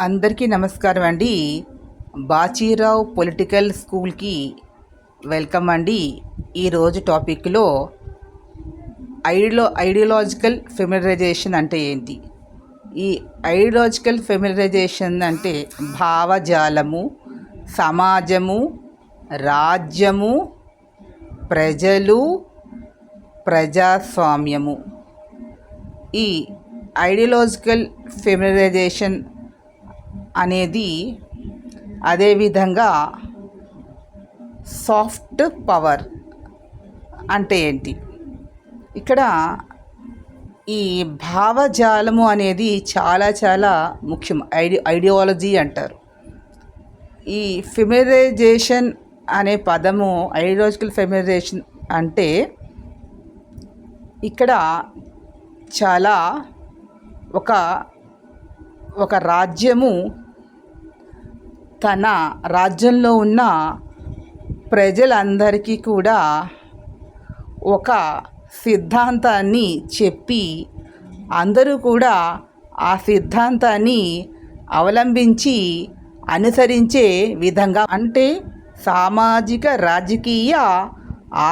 అందరికీ నమస్కారం అండి. బాచీరావు పొలిటికల్ స్కూల్కి వెల్కమ్ అండి. ఈరోజు టాపిక్లో ఐడియాలజికల్ ఫెమిలరైజేషన్ అంటే ఏంటి? ఈ ఐడియాలజికల్ ఫెమిలరైజేషన్ అంటే భావజాలము, సమాజము, రాజ్యము, ప్రజలు, ప్రజాస్వామ్యము. ఈ ఐడియాలజికల్ ఫెమిలరైజేషన్ అనేది అదేవిధంగా సాఫ్ట్ పవర్ అంటే ఏంటి? ఇక్కడ ఈ భావజాలము అనేది చాలా ముఖ్యం. ఐడియాలజీ అంటారు. ఈ ఫెమిలరైజేషన్ అనే పదము, ఐడియాలజికల్ ఫెమిలరైజేషన్ అంటే ఇక్కడ చాలా ఒక రాజ్యము తన రాజ్యంలో ఉన్న ప్రజలందరికీ కూడా ఒక సిద్ధాంతాన్ని చెప్పి అందరూ కూడా ఆ సిద్ధాంతాన్ని అవలంబించి అనుసరించే విధంగా, అంటే సామాజిక, రాజకీయ,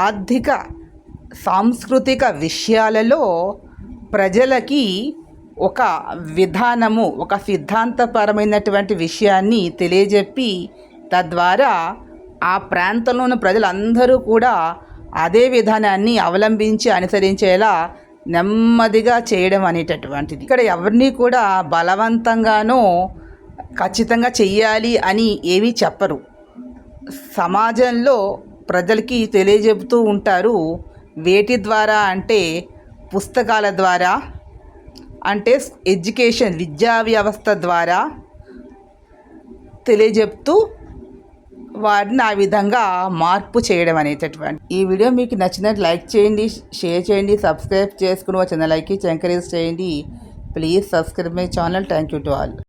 ఆర్థిక, సాంస్కృతిక విషయాలలో ప్రజలకి ఒక విధానము, ఒక సిద్ధాంతపరమైనటువంటి విషయాన్ని తెలియజెప్పి తద్వారా ఆ ప్రాంతంలో ఉన్న ప్రజలందరూ కూడా అదే విధానాన్ని అవలంబించి అనుసరించేలా నెమ్మదిగా చేయడం అనేటటువంటిది. ఇక్కడ ఎవరిని కూడా బలవంతంగానో ఖచ్చితంగా చెయ్యాలి అని ఏమీ చెప్పరు. సమాజంలో ప్రజలకి తెలియజెబుతూ ఉంటారు. వేటి ద్వారా అంటే పుస్తకాల ద్వారా, అంటే ఎడ్యుకేషన్, విద్యా వ్యవస్థ ద్వారా తెలియజెప్తూ వాటిని ఆ విధంగా మార్పు చేయడం అనేటటువంటి. ఈ వీడియో మీకు నచ్చినట్టు లైక్ చేయండి, షేర్ చేయండి, సబ్స్క్రైబ్ చేసుకుని వచ్చిన లైక్ ఇచ్చి ఎంకరేజ్ చేయండి. Please subscribe my channel. Thank you to all.